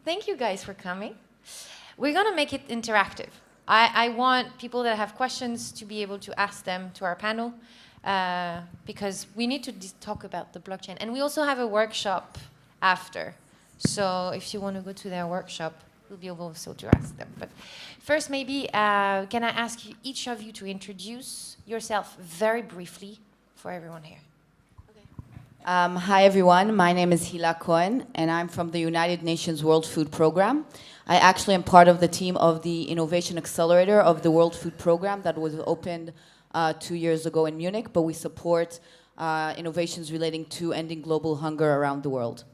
Thank you guys for coming. We're going to make it interactive. I want people that have questions to be able to ask them to our panel because we need to talk about the blockchain. And we also have a workshop after. So if you want to go to their workshop, we'll be able also to ask them. But first, maybe, can I ask each of you to introduce yourself very briefly for everyone here? Hi, everyone. My name is Hila Cohen, and I'm from the United Nations World Food Program. I actually am part of the team of the Innovation Accelerator of the World Food Program that was opened 2 years ago in Munich, but we support innovations relating to ending global hunger around the world.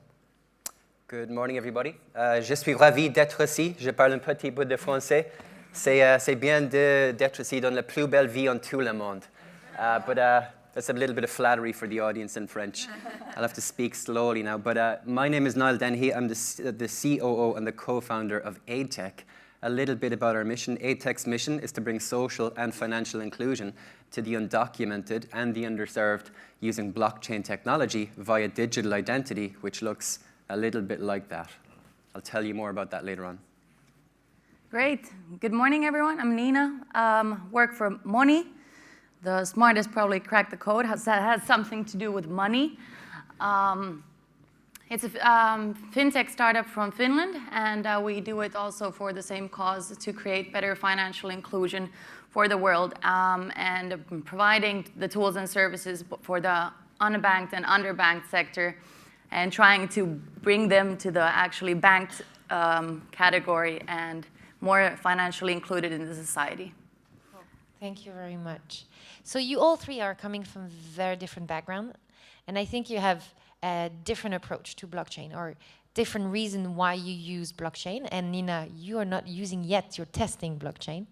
Good morning, everybody. Je suis ravi d'être ici. Je parle un petit peu de français. C'est bien d'être ici dans la plus belle vie en tout le monde. But that's a little bit of flattery for the audience in French. I'll have to speak slowly now. But my name is Niall Dennehy. I'm the COO and the co-founder of AidTech. A little bit about our mission. AidTech's mission is to bring social and financial inclusion to the undocumented and the underserved using blockchain technology via digital identity, which looks a little bit like that. I'll tell you more about that later on. Great. Good morning, everyone. I'm Nina. Work for Money. The smartest probably cracked the code. Has something to do with money. It's a fintech startup from Finland, and we do it also for the same cause, to create better financial inclusion for the world, and providing the tools and services for the unbanked and underbanked sector, and trying to bring them to the actually banked category and more financially included in the society. Cool. Thank you very much. So you all three are coming from very different backgrounds, and I think you have a different approach to blockchain or different reason why you use blockchain. And Nina, you are not using yet, you're testing blockchain.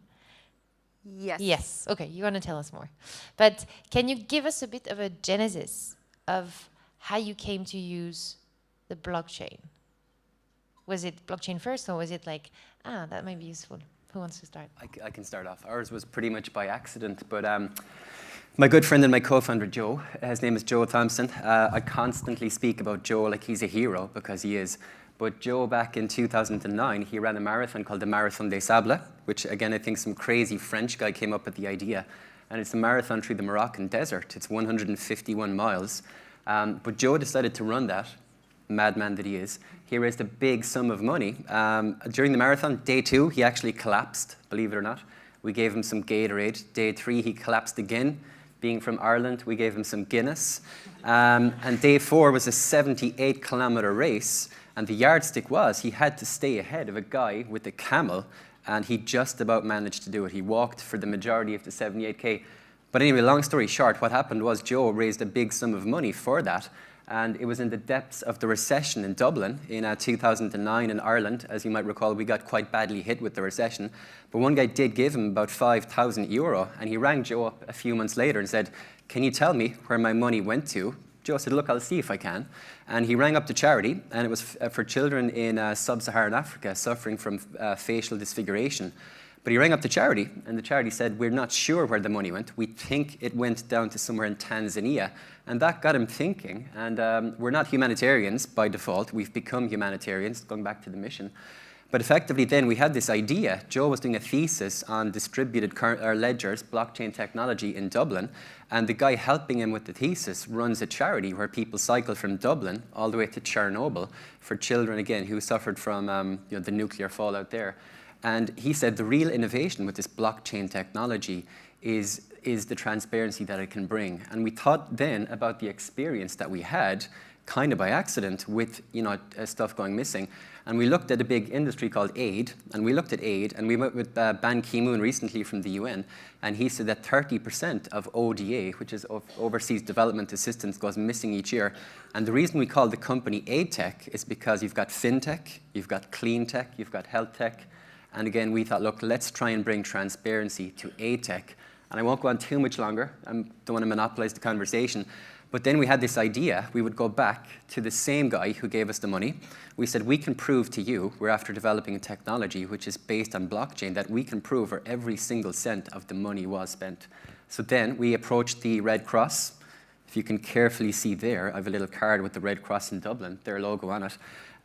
Yes. Yes, okay, you're gonna tell us more. But can you give us a bit of a genesis of how you came to use the blockchain? Was it blockchain first, or was it like, that might be useful? Who wants to start? I can start off. Ours was pretty much by accident, but my good friend and my co-founder, Joe, his name is Joe Thompson. I constantly speak about Joe like he's a hero, because he is. But Joe, back in 2009, he ran a marathon called the Marathon des Sables, which, again, I think some crazy French guy came up with the idea. And it's a marathon through the Moroccan desert. It's 151 miles. But Joe decided to run that, madman that he is. He raised a big sum of money. During the marathon, day 2, he actually collapsed, believe it or not. We gave him some Gatorade. Day 3, he collapsed again. Being from Ireland, we gave him some Guinness. And day 4 was a 78-kilometer race. And the yardstick was he had to stay ahead of a guy with a camel. And he just about managed to do it. He walked for the majority of the 78K. But anyway, long story short, what happened was Joe raised a big sum of money for that. And it was in the depths of the recession in Dublin in 2009 in Ireland. As you might recall, we got quite badly hit with the recession. But one guy did give him about €5,000. And he rang Joe up a few months later and said, "Can you tell me where my money went to?" Joe said, "Look, I'll see if I can." And he rang up the charity, and it was for children in sub-Saharan Africa suffering from facial disfiguration. But he rang up the charity, and the charity said, "We're not sure where the money went. We think it went down to somewhere in Tanzania." And that got him thinking. And we're not humanitarians by default. We've become humanitarians, going back to the mission. But effectively then we had this idea. Joe was doing a thesis on distributed ledgers, blockchain technology in Dublin. And the guy helping him with the thesis runs a charity where people cycle from Dublin all the way to Chernobyl for children, again, who suffered from the nuclear fallout there. And he said the real innovation with this blockchain technology is the transparency that it can bring. And we thought then about the experience that we had, kind of by accident, with stuff going missing. And we looked at a big industry called aid, and we looked at aid, and we met with Ban Ki-moon recently from the UN, and he said that 30% of ODA, which is of overseas development assistance, goes missing each year. And the reason we call the company AidTech is because you've got FinTech, you've got Clean Tech, you've got Health Tech. And again, we thought, look, let's try and bring transparency to AidTech. And I won't go on too much longer. I don't want to monopolize the conversation. But then we had this idea. We would go back to the same guy who gave us the money. We said, we can prove to you, we're after developing a technology which is based on blockchain, that we can prove where every single cent of the money was spent. So then we approached the Red Cross. If you can carefully see there, I have a little card with the Red Cross in Dublin, their logo on it.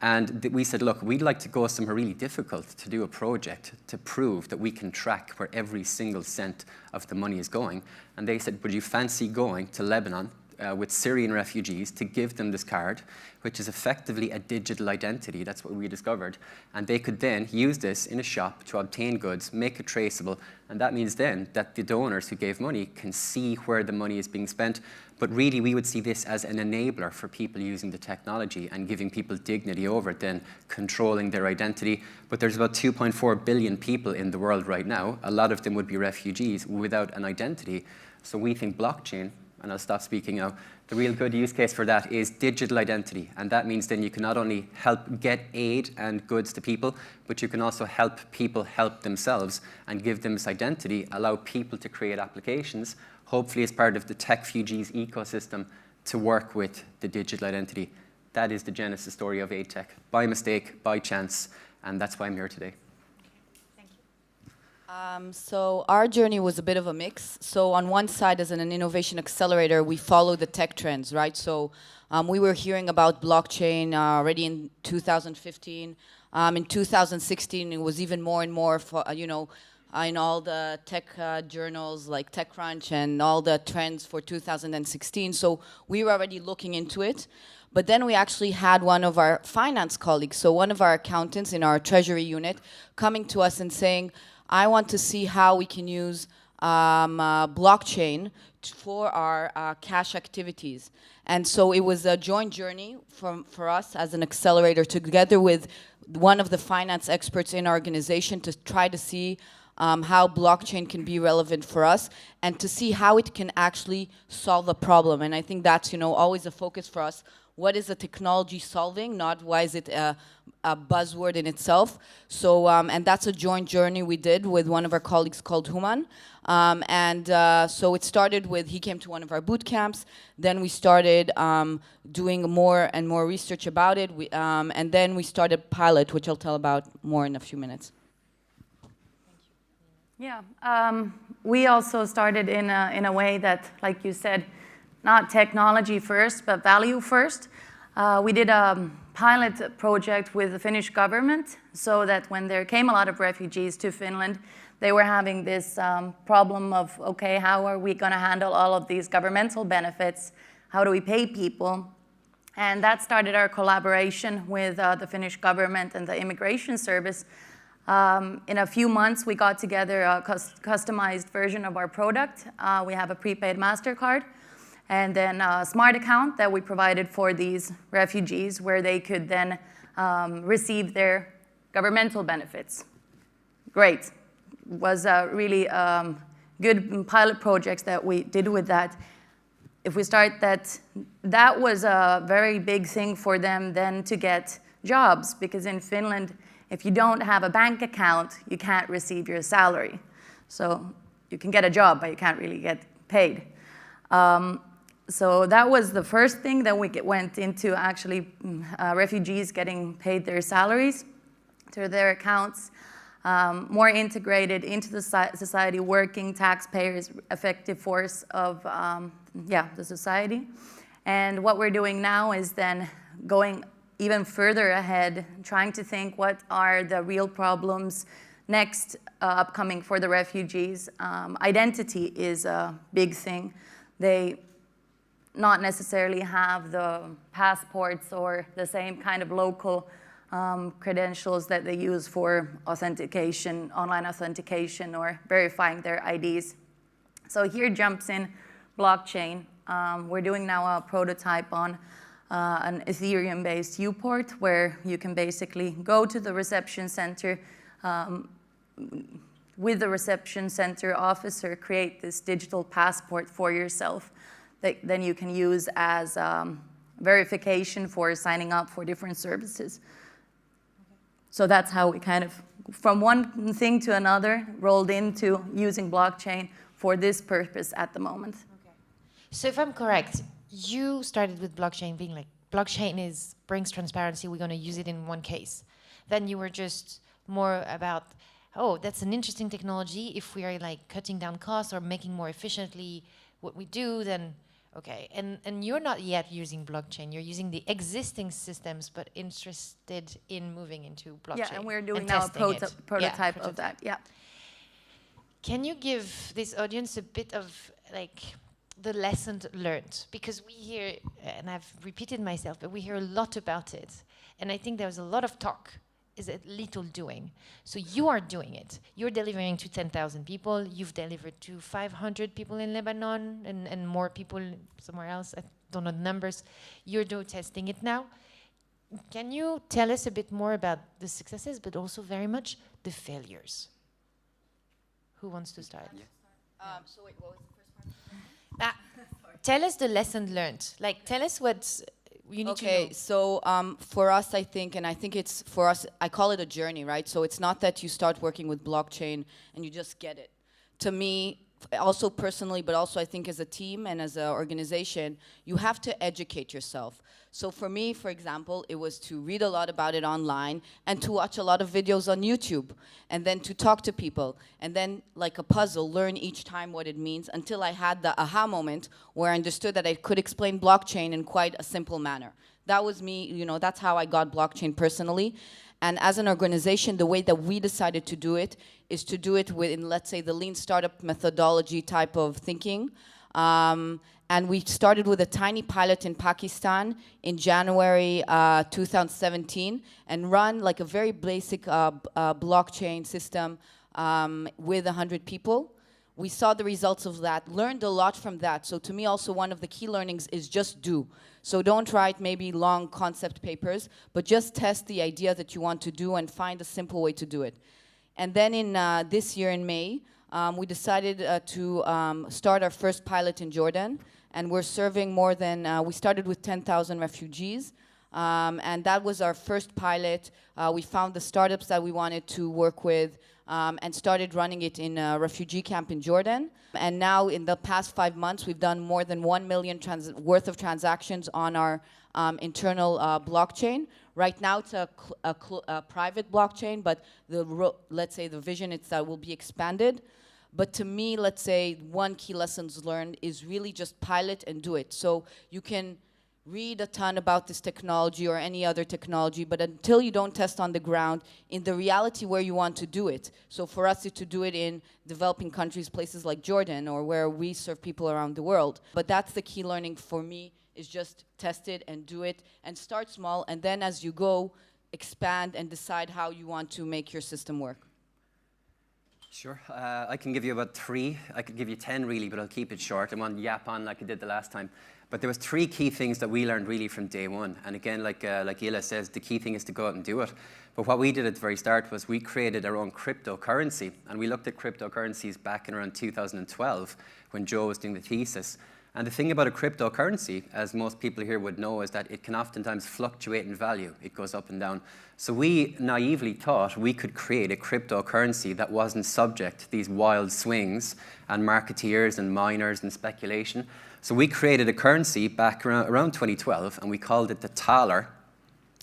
And we said, look, we'd like to go somewhere really difficult to do a project to prove that we can track where every single cent of the money is going. And they said, would you fancy going to Lebanon with Syrian refugees to give them this card, which is effectively a digital identity. That's what we discovered. And they could then use this in a shop to obtain goods, make it traceable, and that means then that the donors who gave money can see where the money is being spent. But really, we would see this as an enabler for people using the technology and giving people dignity over it, then controlling their identity. But there's about 2.4 billion people in the world right now. A lot of them would be refugees without an identity. So we think blockchain, and I'll stop speaking now, the real good use case for that is digital identity. And that means then you can not only help get aid and goods to people, but you can also help people help themselves and give them this identity, allow people to create applications, hopefully as part of the Techfugees ecosystem, to work with the digital identity. That is the genesis story of AidTech, by mistake, by chance, and that's why I'm here today. So our journey was a bit of a mix. So on one side, as an innovation accelerator, we follow the tech trends, right? So we were hearing about blockchain already in 2015. In 2016, it was even more and more, in all the tech journals like TechCrunch and all the trends for 2016. So we were already looking into it. But then we actually had one of our finance colleagues, so one of our accountants in our treasury unit, coming to us and saying, I want to see how we can use blockchain for our cash activities. And so it was a joint journey for us as an accelerator, together with one of the finance experts in our organization, to try to see how blockchain can be relevant for us and to see how it can actually solve a problem. And I think that's always a focus for us. What is the technology solving, not why is it a buzzword in itself. So, and that's a joint journey we did with one of our colleagues called Human. So it started with, he came to one of our boot camps, then we started doing more and more research about it, and then we started pilot, which I'll tell about more in a few minutes. Yeah, we also started in a way that, like you said, not technology first, but value first. We did a pilot project with the Finnish government so that when there came a lot of refugees to Finland, they were having this problem of, okay, how are we going to handle all of these governmental benefits? How do we pay people? And that started our collaboration with the Finnish government and the immigration service. In a few months, we got together a customized version of our product. We have a prepaid MasterCard. And then a smart account that we provided for these refugees where they could then receive their governmental benefits. Great. Was really good pilot projects that we did with that. If we start that was a very big thing for them then to get jobs, because in Finland, if you don't have a bank account, you can't receive your salary. So you can get a job, but you can't really get paid. So that was the first thing. Then we went into actually refugees getting paid their salaries to their accounts, more integrated into the society, working taxpayers, effective force of the society. And what we're doing now is then going even further ahead, trying to think what are the real problems next upcoming for the refugees. Identity is a big thing. They not necessarily have the passports or the same kind of local credentials that they use for authentication, online authentication, or verifying their IDs. So here jumps in blockchain. We're doing now a prototype on an Ethereum-based U-port where you can basically go to the reception center with the reception center officer, create this digital passport for yourself that then you can use as verification for signing up for different services. So that's how we kind of, from one thing to another, rolled into using blockchain for this purpose at the moment. Okay. So if I'm correct, you started with blockchain being like, blockchain brings transparency, we're going to use it in one case. Then you were just more about, oh, that's an interesting technology. If we are like cutting down costs or making more efficiently what we do, then Okay, and you're not yet using blockchain. You're using the existing systems, but interested in moving into blockchain. Yeah, and we're doing now a testing it. prototype Yeah, of that. Yeah. Can you give this audience a bit of like the lessons learned? Because we hear, and I've repeated myself, but we hear a lot about it. And I think there's a lot of talk, is it little doing. So you are doing it. You're delivering to 10,000 people. You've delivered to 500 people in Lebanon and more people somewhere else. I don't know the numbers. You're testing it now. Can you tell us a bit more about the successes, but also very much the failures? Who wants to start? So wait, what was the first part? Tell us the lesson learned. Like, tell us what you need to know. Okay, so for us, I think, and I think it's for us, I call it a journey, right? So it's not that you start working with blockchain and you just get it. To me, also personally, but also I think as a team and as an organization, you have to educate yourself. So for me, for example, it was to read a lot about it online and to watch a lot of videos on YouTube and then to talk to people and then like a puzzle, learn each time what it means until I had the aha moment where I understood that I could explain blockchain in quite a simple manner. That was me, you know, that's how I got blockchain personally. And as an organization, the way that we decided to do it is to do it within, let's say, the lean startup methodology type of thinking. And we started with a tiny pilot in Pakistan in January 2017 and run like a very basic blockchain system with 100 people. We saw the results of that, learned a lot from that. So to me also one of the key learnings is just do. So don't write maybe long concept papers, but just test the idea that you want to do and find a simple way to do it. And then in this year in May, we decided to start our first pilot in Jordan. And we're serving more than, we started with 10,000 refugees. And that was our first pilot. We found the startups that we wanted to work with and started running it in a refugee camp in Jordan. And now in the past 5 months, we've done more than 1 million worth of transactions on our internal blockchain. Right now, it's a private blockchain, but let's say the vision is that will be expanded. But to me, let's say one key lessons learned is really just pilot and do it. So you can read a ton about this technology or any other technology, but until you don't test on the ground in the reality where you want to do it. So for us, it's to do it in developing countries, places like Jordan or where we serve people around the world. But that's the key learning for me, is just test it and do it and start small. And then as you go, expand and decide how you want to make your system work. Sure. I can give you about 3. I could give you 10 really, but I'll keep it short. I won't yap on like I did the last time. But there was 3 key things that we learned really from day one. And again, like Ila says, the key thing is to go out and do it. But what we did at the very start was we created our own cryptocurrency. And we looked at cryptocurrencies back in around 2012 when Joe was doing the thesis. And the thing about a cryptocurrency, as most people here would know, is that it can oftentimes fluctuate in value. It goes up and down. So we naively thought we could create a cryptocurrency that wasn't subject to these wild swings and marketeers and miners and speculation. So we created a currency back around 2012, and we called it the Thaler.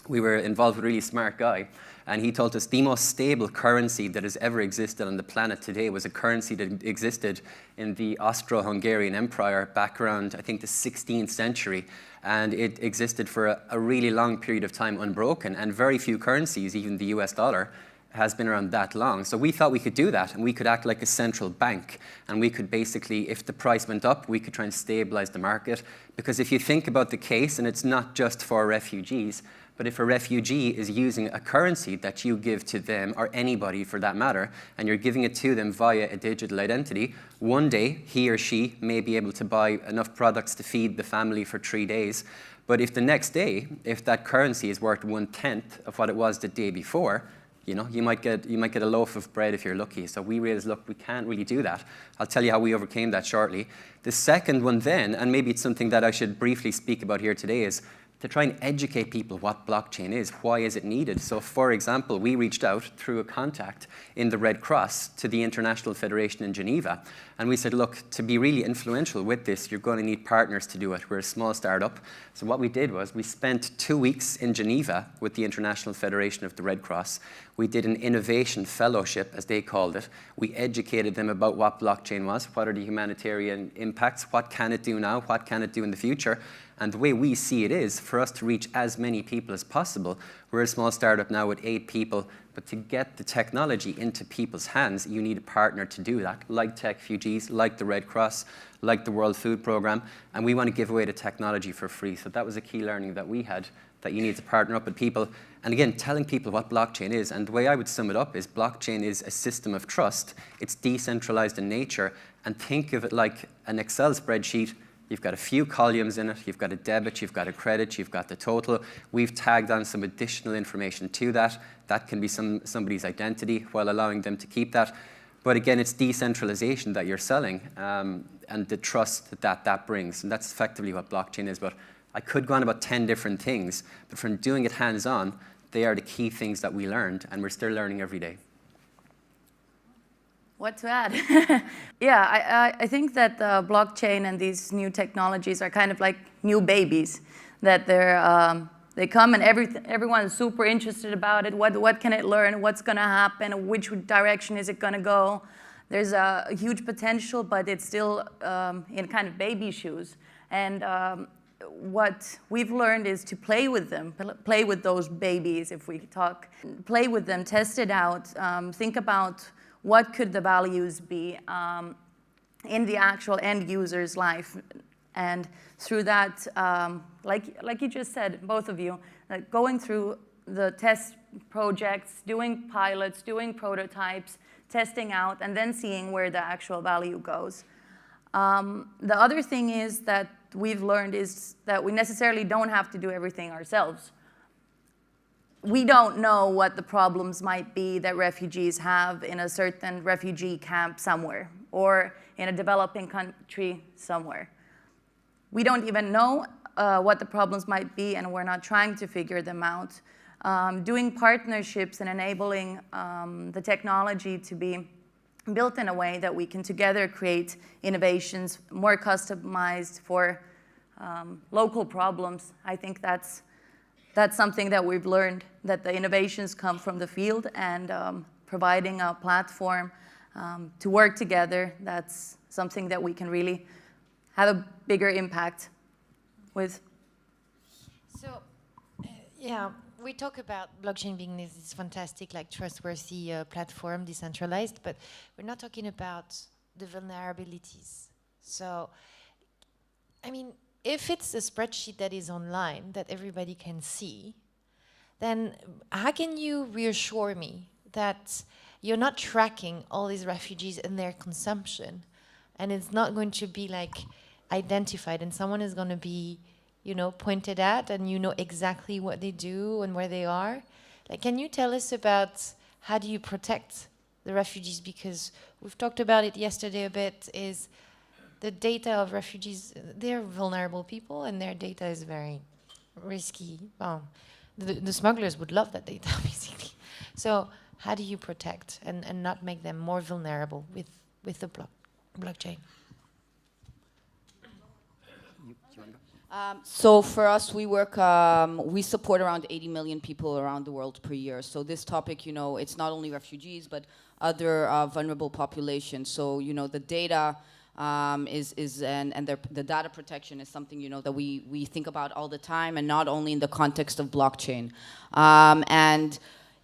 We were involved with a really smart guy, and he told us the most stable currency that has ever existed on the planet today was a currency that existed in the Austro-Hungarian Empire back around, I think, the 16th century. And it existed for a really long period of time unbroken. And very few currencies, even the US dollar, has been around that long. So we thought we could do that, and we could act like a central bank. And we could basically, if the price went up, we could try and stabilize the market. Because if you think about the case, and it's not just for refugees, but if a refugee is using a currency that you give to them, or anybody for that matter, and you're giving it to them via a digital identity, one day he or she may be able to buy enough products to feed the family for 3 days. But if the next day, if that currency is worth 1/10 of what it was the day before, you know, you might get a loaf of bread if you're lucky. So we realized, look, we can't really do that. I'll tell you how we overcame that shortly. The second one then, and maybe it's something that I should briefly speak about here today, is to try and educate people what blockchain is. Why is it needed? So for example, we reached out through a contact in the Red Cross to the International Federation in Geneva. And we said, look, to be really influential with this, you're going to need partners to do it. We're a small startup. So what we did was we spent 2 weeks in Geneva with the International Federation of the Red Cross. We did an innovation fellowship, as they called it. We educated them about what blockchain was, what are the humanitarian impacts, what can it do now, what can it do in the future. And the way we see it is for us to reach as many people as possible. We're a small startup now with 8 people, but to get the technology into people's hands, you need a partner to do that, like Techfugees, like the Red Cross, like the World Food Programme, and we want to give away the technology for free. So that was a key learning that we had, that you need to partner up with people. And again, telling people what blockchain is, and the way I would sum it up is blockchain is a system of trust. It's decentralized in nature, and think of it like an Excel spreadsheet. You've got a few columns in it, you've got a debit, you've got a credit, you've got the total. We've tagged on some additional information to that. That can be somebody's identity while allowing them to keep that. But again, it's decentralization that you're selling, and the trust that that brings. And that's effectively what blockchain is. But I could go on about 10 different things, but from doing it hands-on, they are the key things that we learned, and we're still learning every day. What to add? Yeah, I think that blockchain and these new technologies are kind of like new babies, that they come and everyone is super interested about it. What can it learn? What's going to happen? Which direction is it going to go? There's a huge potential, but it's still in kind of baby shoes. And what we've learned is to play with them, play with those babies, if we talk. Play with them, test it out, think about what could the values be in the actual end user's life. And through that, like you just said, both of you, going through the test projects, doing pilots, doing prototypes, testing out, and then seeing where the actual value goes. The other thing is that we've learned is that we necessarily don't have to do everything ourselves. We don't know what the problems might be that refugees have in a certain refugee camp somewhere or in a developing country somewhere. We don't even know what the problems might be, and we're not trying to figure them out. Doing partnerships and enabling the technology to be built in a way that we can together create innovations more customized for local problems. I think that's something that we've learned, that the innovations come from the field, and providing a platform to work together, that's something that we can really have a bigger impact with. So, yeah, we talk about blockchain being this fantastic, like trustworthy platform, decentralized, but we're not talking about the vulnerabilities. So, I mean, if it's a spreadsheet that is online that everybody can see, then how can you reassure me that you're not tracking all these refugees and their consumption, and it's not going to be like identified, and someone is going to be, you know, pointed at, and you know exactly what they do and where they are? Like, can you tell us about how do you protect the refugees? Because we've talked about it yesterday a bit, is the data of refugees, they're vulnerable people, and their data is very risky. Well, the smugglers would love that data, basically. So how do you protect and not make them more vulnerable with the blockchain? So for us, we work, we support around 80 million people around the world per year. So this topic, you know, it's not only refugees, but other vulnerable populations. So, you know, the data and the data protection is something, you know, that we think about all the time, and not only in the context of blockchain. And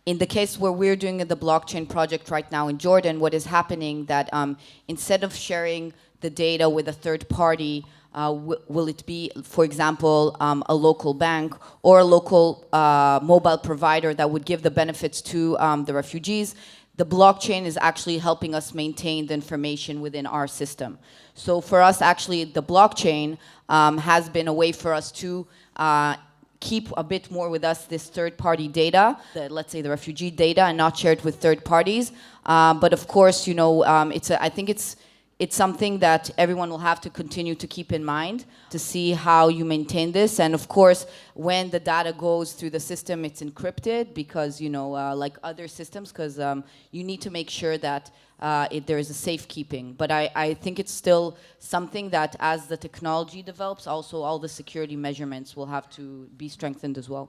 in the case where we're doing the blockchain project right now in Jordan, what is happening that instead of sharing the data with a third party, will it be, for example, a local bank or a local mobile provider that would give the benefits to the refugees? The blockchain is actually helping us maintain the information within our system. So for us, actually, the blockchain has been a way for us to keep a bit more with us this third-party data, let's say the refugee data, and not share it with third parties. But of course, you know, I think it's something that everyone will have to continue to keep in mind to see how you maintain this. And of course, when the data goes through the system, it's encrypted because, you know, like other systems, because you need to make sure that there is a safekeeping. But I think it's still something that as the technology develops, also all the security measurements will have to be strengthened as well.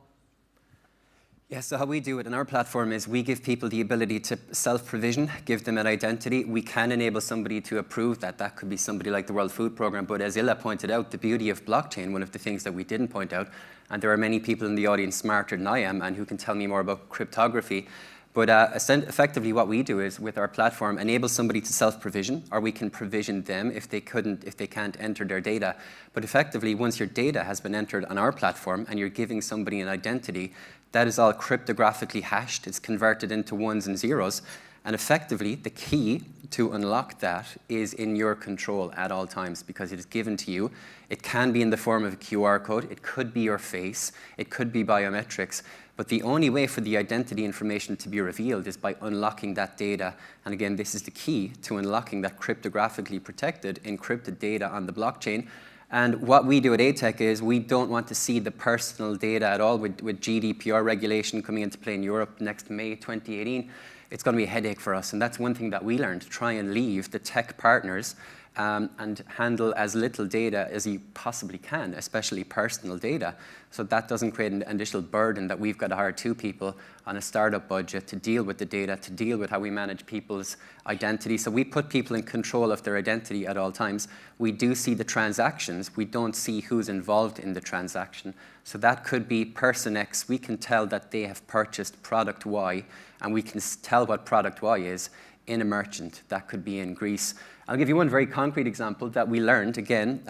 Yeah, so how we do it in our platform is we give people the ability to self-provision, give them an identity. We can enable somebody to approve that. That could be somebody like the World Food Programme. But as Illa pointed out, the beauty of blockchain, one of the things that we didn't point out, and there are many people in the audience smarter than I am and who can tell me more about cryptography. But effectively what we do is, with our platform, enable somebody to self-provision, or we can provision them if they can't enter their data. But effectively, once your data has been entered on our platform and you're giving somebody an identity, that is all cryptographically hashed. It's converted into ones and zeros. And effectively, the key to unlock that is in your control at all times, because it is given to you. It can be in the form of a QR code. It could be your face. It could be biometrics. But the only way for the identity information to be revealed is by unlocking that data. And again, this is the key to unlocking that cryptographically protected, encrypted data on the blockchain. And what we do at ATEC is we don't want to see the personal data at all. With GDPR regulation coming into play in Europe next May 2018, it's going to be a headache for us. And that's one thing that we learned, to try and leave the tech partners and handle as little data as you possibly can, especially personal data. So that doesn't create an additional burden that we've got to hire 2 people on a startup budget to deal with the data, to deal with how we manage people's identity. So we put people in control of their identity at all times. We do see the transactions. We don't see who's involved in the transaction. So that could be person X. We can tell that they have purchased product Y, and we can tell what product Y is in a merchant. That could be in Greece. I'll give you one very concrete example that we learned, again,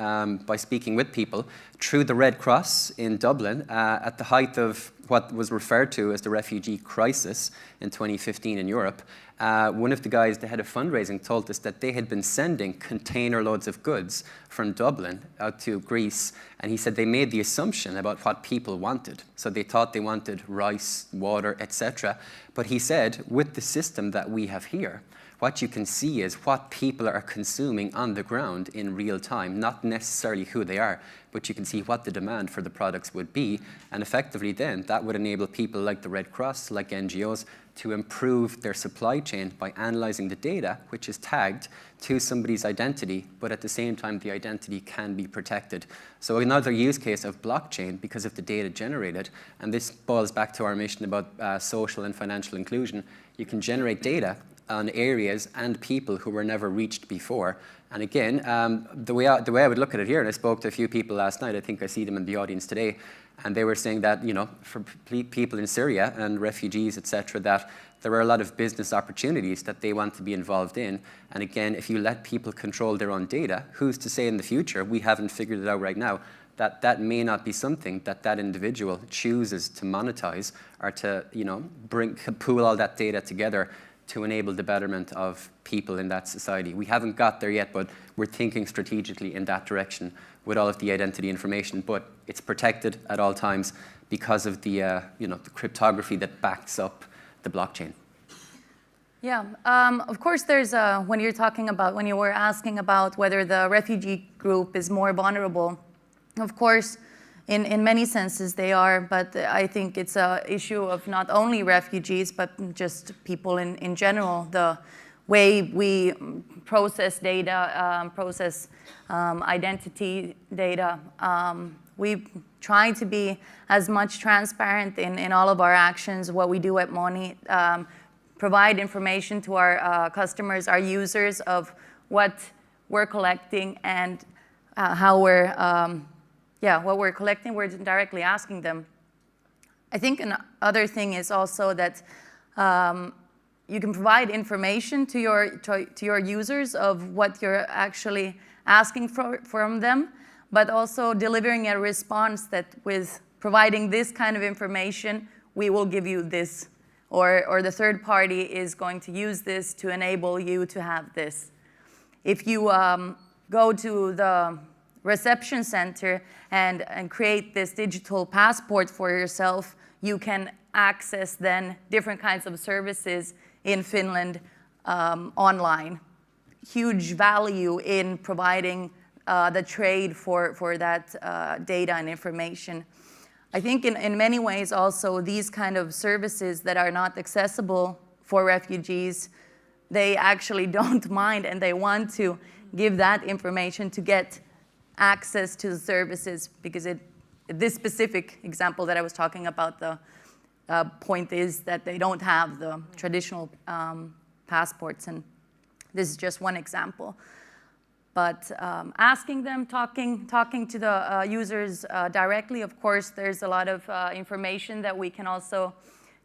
by speaking with people. Through the Red Cross in Dublin, at the height of what was referred to as the refugee crisis in 2015 in Europe, one of the guys, the head of fundraising, told us that they had been sending container loads of goods from Dublin out to Greece, and he said they made the assumption about what people wanted. So they thought they wanted rice, water, etc. But he said, with the system that we have here, what you can see is what people are consuming on the ground in real time, not necessarily who they are, but you can see what the demand for the products would be. And effectively then, that would enable people like the Red Cross, like NGOs, to improve their supply chain by analyzing the data, which is tagged to somebody's identity, but at the same time, the identity can be protected. So another use case of blockchain, because of the data generated, and this boils back to our mission about social and financial inclusion, you can generate data on areas and people who were never reached before. And again, the way I would look at it here, and I spoke to a few people last night, I think I see them in the audience today, and they were saying that, you know, for people in Syria and refugees, etc., that there are a lot of business opportunities that they want to be involved in. And again, if you let people control their own data, who's to say in the future, we haven't figured it out right now, that that may not be something that that individual chooses to monetize or to, you know, pool all that data together to enable the betterment of people in that society. We haven't got there yet, but we're thinking strategically in that direction with all of the identity information, but it's protected at all times because of the, you know, the cryptography that backs up the blockchain. Yeah, of course there's, when you were asking about whether the refugee group is more vulnerable, of course, in many senses they are, but I think it's an issue of not only refugees, but just people in general. The way we process data, identity data, we try to be as much transparent in all of our actions, what we do at Moni, provide information to our customers, our users, of what we're collecting and how we're what we're collecting, we're directly asking them. I think another thing is also that you can provide information to your users of what you're actually asking from them, but also delivering a response that with providing this kind of information, we will give you this, or the third party is going to use this to enable you to have this. If you go to the reception center and create this digital passport for yourself, you can access then different kinds of services in Finland online. Huge value in providing the trade for that data and information. I think in many ways also these kind of services that are not accessible for refugees, they actually don't mind and they want to give that information to get access to the services, because this specific example that I was talking about, the point is that they don't have the traditional passports, and this is just one example. But asking them, talking to the users directly, of course, there's a lot of information that we can also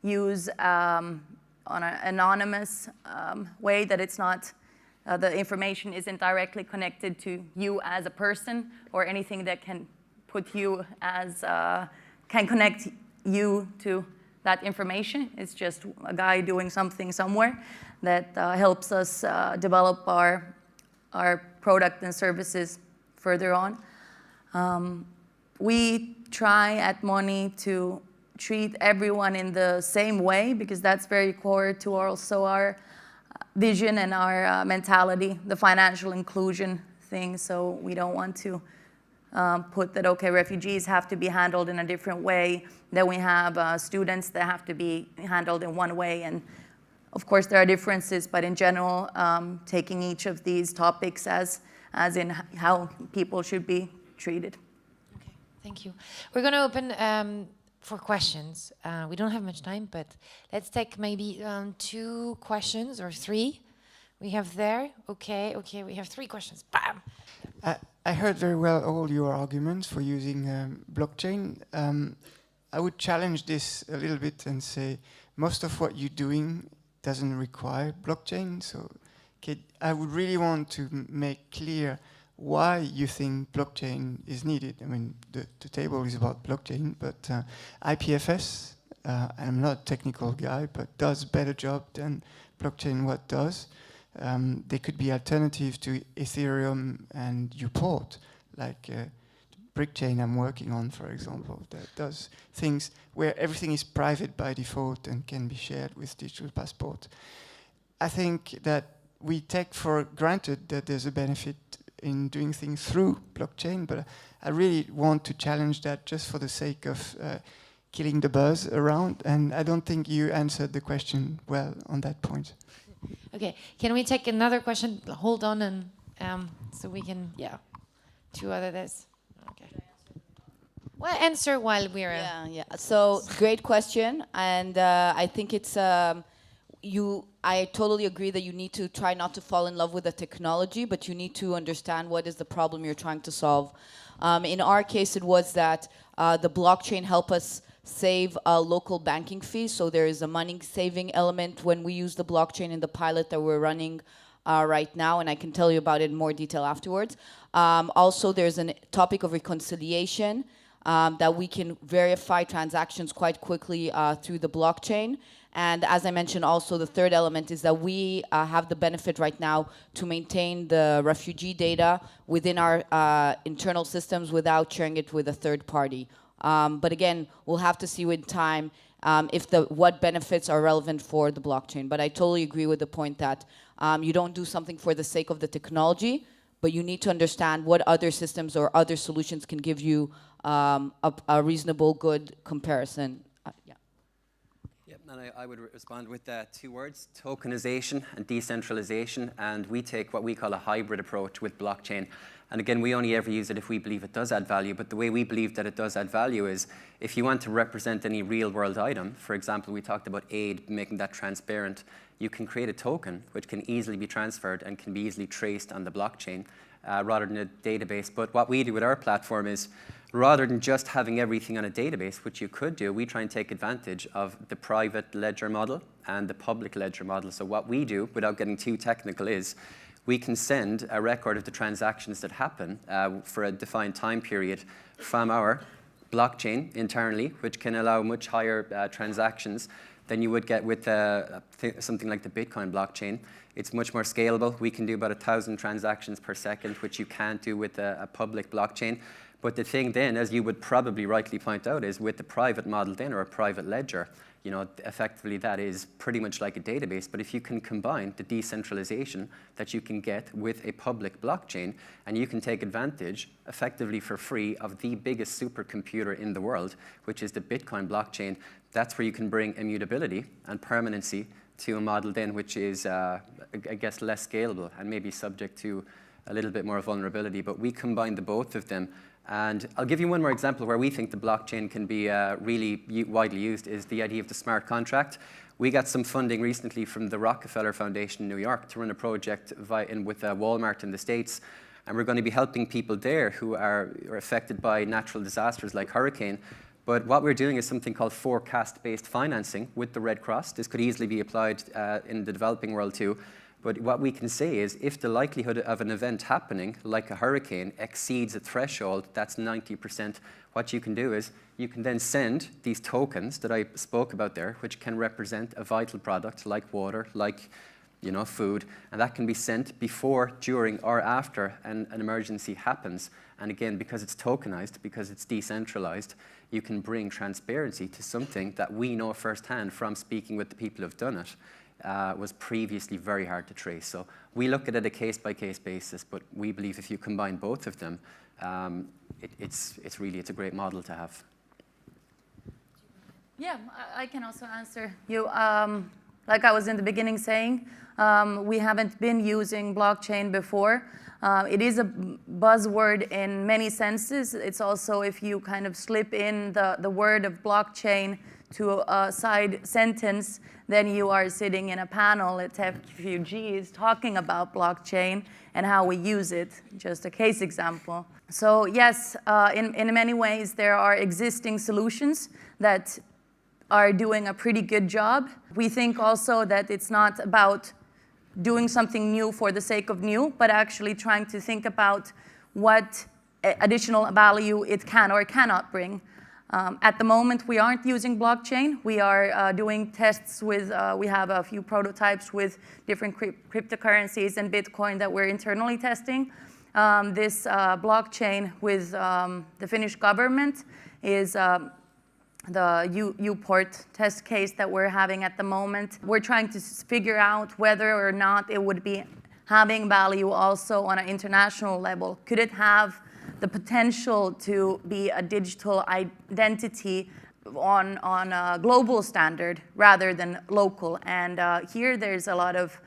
use on an anonymous way, that it's not, the information isn't directly connected to you as a person, or anything that can put you as, can connect you to that information. It's just a guy doing something somewhere that helps us develop our product and services further on. We try at Money to treat everyone in the same way, because that's very core to also our vision and our mentality, the financial inclusion thing. So we don't want to put that, okay, refugees have to be handled in a different way, then we have students that have to be handled in one way. And of course there are differences, but in general, taking each of these topics as in how people should be treated. Okay, thank you. We're going to open for questions. We don't have much time, but let's take maybe 2 questions or 3. We have there. Okay, we have 3 questions. Bam! I heard very well all your arguments for using blockchain. I would challenge this a little bit and say most of what you're doing doesn't require blockchain. So I would really want to make clear why you think blockchain is needed. I mean, the table is about blockchain, but IPFS, I'm not a technical guy, but does a better job than blockchain what does. There could be alternatives to Ethereum and Uport, like brick chain I'm working on, for example, that does things where everything is private by default and can be shared with digital passport. I think that we take for granted that there's a benefit in doing things through blockchain, but I really want to challenge that just for the sake of killing the buzz around, and I don't think you answered the question well on that point. Okay, can we take another question? Hold on, and so we can, 2 other this. Okay. Well, answer while we're... Yeah. So great question, and I think it's I totally agree that you need to try not to fall in love with the technology, but you need to understand what is the problem you're trying to solve. In our case, it was that the blockchain helped us save local banking fees. So there is a money saving element when we use the blockchain in the pilot that we're running right now, and I can tell you about it in more detail afterwards. Also, there's a topic of reconciliation that we can verify transactions quite quickly through the blockchain. And as I mentioned, also the third element is that we have the benefit right now to maintain the refugee data within our internal systems without sharing it with a third party. But again, we'll have to see with time if what benefits are relevant for the blockchain. But I totally agree with the point that you don't do something for the sake of the technology, but you need to understand what other systems or other solutions can give you a reasonable, good comparison. And I would respond with 2 words, tokenization and decentralization. And we take what we call a hybrid approach with blockchain. And again, we only ever use it if we believe it does add value. But the way we believe that it does add value is if you want to represent any real world item, for example, we talked about aid, making that transparent, you can create a token which can easily be transferred and can be easily traced on the blockchain rather than a database. But what we do with our platform is, rather than just having everything on a database, which you could do, we try and take advantage of the private ledger model and the public ledger model. So what we do, without getting too technical, is we can send a record of the transactions that happen for a defined time period from our blockchain internally, which can allow much higher transactions than you would get with something like the Bitcoin blockchain. It's much more scalable. We can do about 1,000 transactions per second, which you can't do with a public blockchain. But the thing then, as you would probably rightly point out, is with the private model then, or a private ledger, effectively that is pretty much like a database. But if you can combine the decentralization that you can get with a public blockchain, and you can take advantage effectively for free of the biggest supercomputer in the world, which is the Bitcoin blockchain, that's where you can bring immutability and permanency to a model then which is, I guess, less scalable and maybe subject to a little bit more vulnerability. But we combine the both of them And I'll give you one more example where we think the blockchain can be really widely used is the idea of the smart contract. We got some funding recently from the Rockefeller Foundation in New York to run a project with Walmart in the States. And we're going to be helping people there who are affected by natural disasters like hurricane. But what we're doing is something called forecast-based financing with the Red Cross. This could easily be applied in the developing world too. But what we can say is if the likelihood of an event happening, like a hurricane, exceeds a threshold, that's 90%, what you can do is you can then send these tokens that I spoke about there, which can represent a vital product like water, like food, and that can be sent before, during, or after an emergency happens. And again, because it's tokenized, because it's decentralized, you can bring transparency to something that we know firsthand from speaking with the people who've done it. Was previously very hard to trace. So we look at it a case-by-case basis, but we believe if you combine both of them, it's a great model to have. Yeah, I can also answer you. Like I was in the beginning saying, we haven't been using blockchain before. It is a buzzword in many senses. It's also if you kind of slip in the word of blockchain to a side sentence, then you are sitting in a panel at Techfugees talking about blockchain and how we use it, just a case example. So yes, in many ways there are existing solutions that are doing a pretty good job. We think also that it's not about doing something new for the sake of new, but actually trying to think about what additional value it can or cannot bring. At the moment, we aren't using blockchain. We are doing tests with, we have a few prototypes with different cryptocurrencies and Bitcoin that we're internally testing. This blockchain with the Finnish government is the U-port test case that we're having at the moment. We're trying to figure out whether or not it would be having value also on an international level. Could it have the potential to be a digital identity on a global standard rather than local? And here there's a lot of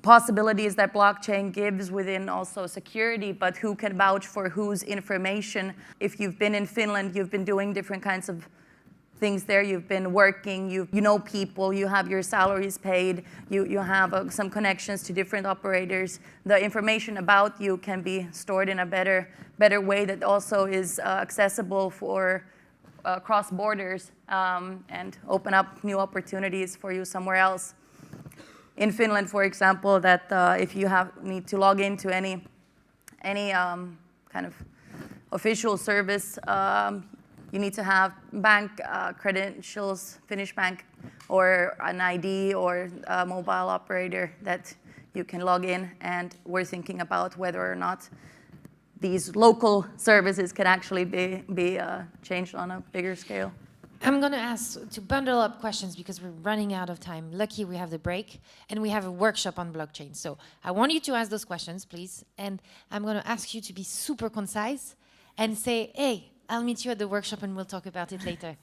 possibilities that blockchain gives within also security, but who can vouch for whose information? If you've been in Finland, you've been doing different kinds of things there, you've been working, you know people, you have your salaries paid, you have some connections to different operators. The information about you can be stored in a better way that also is accessible for cross borders and open up new opportunities for you somewhere else. In Finland, for example, that if you need to log into any kind of official service, you need to have bank credentials, Finnish bank, or an ID or a mobile operator that you can log in. And we're thinking about whether or not these local services can actually be changed on a bigger scale. I'm going to ask to bundle up questions because we're running out of time. Lucky we have the break and we have a workshop on blockchain. So I want you to ask those questions, please. And I'm going to ask you to be super concise and say, hey, I'll meet you at the workshop and we'll talk about it later.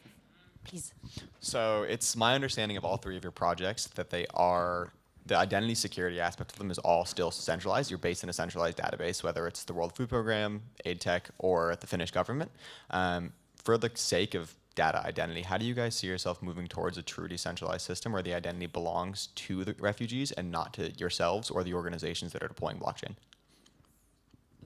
Please. So it's my understanding of all three of your projects that they are, the identity security aspect of them is all still centralized. You're based in a centralized database, whether it's the World Food Program, AidTech, or the Finnish government. For the sake of data identity, how do you guys see yourself moving towards a true decentralized system where the identity belongs to the refugees and not to yourselves or the organizations that are deploying blockchain?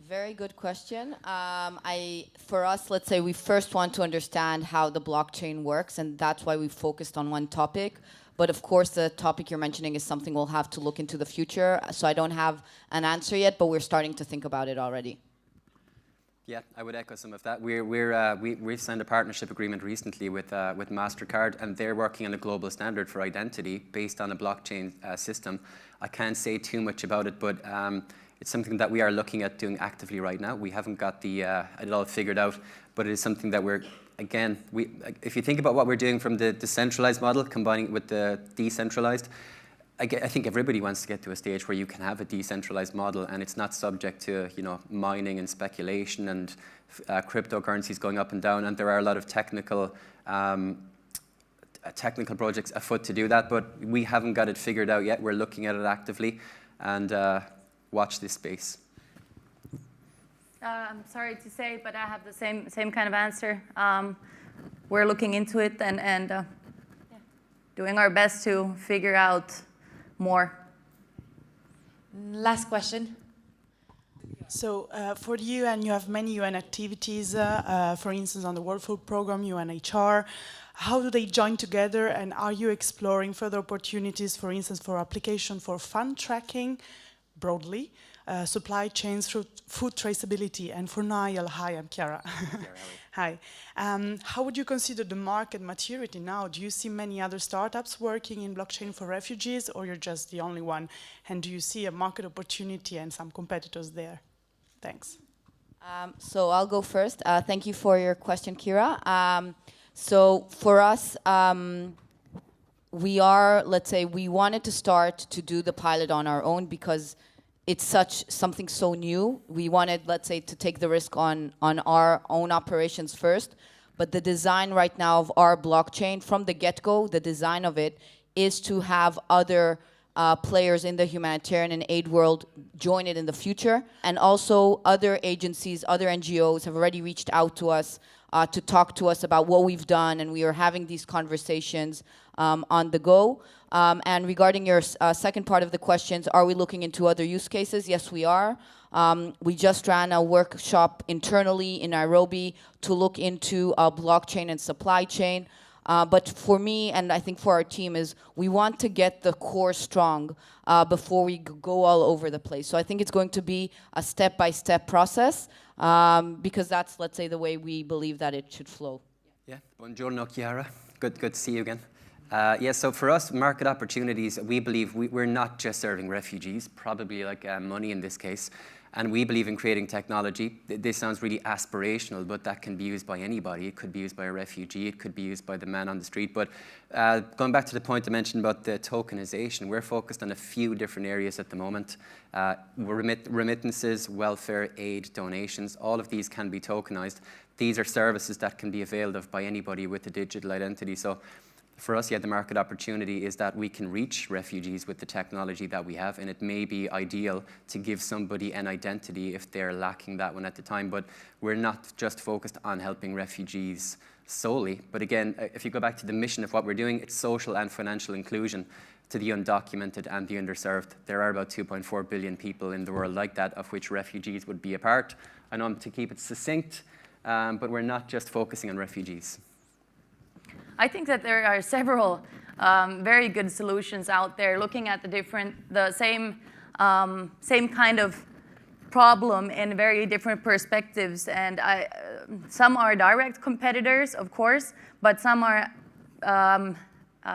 Very good question. For us, let's say we first want to understand how the blockchain works, and that's why we focused on one topic. But of course, the topic you're mentioning is something we'll have to look into the future. So I don't have an answer yet, but we're starting to think about it already. Yeah, I would echo some of that. We've signed a partnership agreement recently with MasterCard, and they're working on a global standard for identity based on a blockchain system. I can't say too much about it, but it's something that we are looking at doing actively right now. We haven't got it all figured out, but it is something that if you think about what we're doing from the decentralized model, combining it with the decentralized, I think everybody wants to get to a stage where you can have a decentralized model and it's not subject to mining and speculation and cryptocurrencies going up and down. And there are a lot of technical projects afoot to do that, but we haven't got it figured out yet. We're looking at it actively, and watch this space. I'm sorry to say, but I have the same kind of answer. We're looking into it and doing our best to figure out more. Last question. So for the UN, you have many UN activities, for instance, on the World Food Programme, UNHR. How do they join together, and are you exploring further opportunities, for instance, for application for fund tracking, broadly, supply chains, food traceability, and for Niall, hi, I'm Chiara. Hi. How would you consider the market maturity now? Do you see many other startups working in blockchain for refugees, or you're just the only one? And do you see a market opportunity and some competitors there? Thanks. So I'll go first. Thank you for your question, Kira. So for us, we wanted to start to do the pilot on our own because it's something so new. We wanted, let's say, to take the risk on our own operations first. But the design right now of our blockchain, from the get-go, the design of it is to have other players in the humanitarian and aid world join it in the future. And also other agencies, other NGOs have already reached out to us to talk to us about what we've done, and we are having these conversations on the go. And regarding your second part of the questions, are we looking into other use cases? Yes, we are. We just ran a workshop internally in Nairobi to look into blockchain and supply chain. But for me, and I think for our team, is we want to get the core strong before we go all over the place. So I think it's going to be a step-by-step process because that's, let's say, the way we believe that it should flow. Yeah, buongiorno, Chiara. Good to see you again. So for us, market opportunities, we believe we're not just serving refugees, probably like money in this case. And we believe in creating technology. This sounds really aspirational, but that can be used by anybody. It could be used by a refugee. It could be used by the man on the street. But going back to the point I mentioned about the tokenization, we're focused on a few different areas at the moment. Remittances, welfare, aid, donations, all of these can be tokenized. These are services that can be availed of by anybody with a digital identity. So for us, the market opportunity is that we can reach refugees with the technology that we have, and it may be ideal to give somebody an identity if they're lacking that one at the time. But we're not just focused on helping refugees solely. But again, if you go back to the mission of what we're doing, it's social and financial inclusion to the undocumented and the underserved. There are about 2.4 billion people in the world like that, of which refugees would be a part. I know to keep it succinct, but we're not just focusing on refugees. I think that there are several very good solutions out there looking at the same kind of problem in very different perspectives. And some are direct competitors, of course, but some are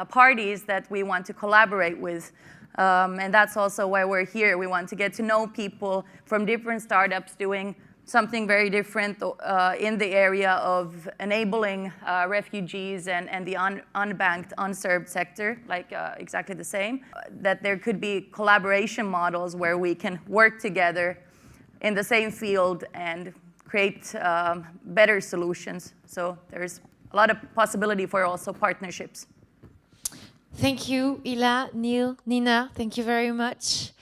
parties that we want to collaborate with. And that's also why we're here. We want to get to know people from different startups doing something very different in the area of enabling refugees and the unbanked, unserved sector, like exactly the same. That there could be collaboration models where we can work together in the same field and create better solutions. So there's a lot of possibility for also partnerships. Thank you, Ila, Neil, Nina. Thank you very much.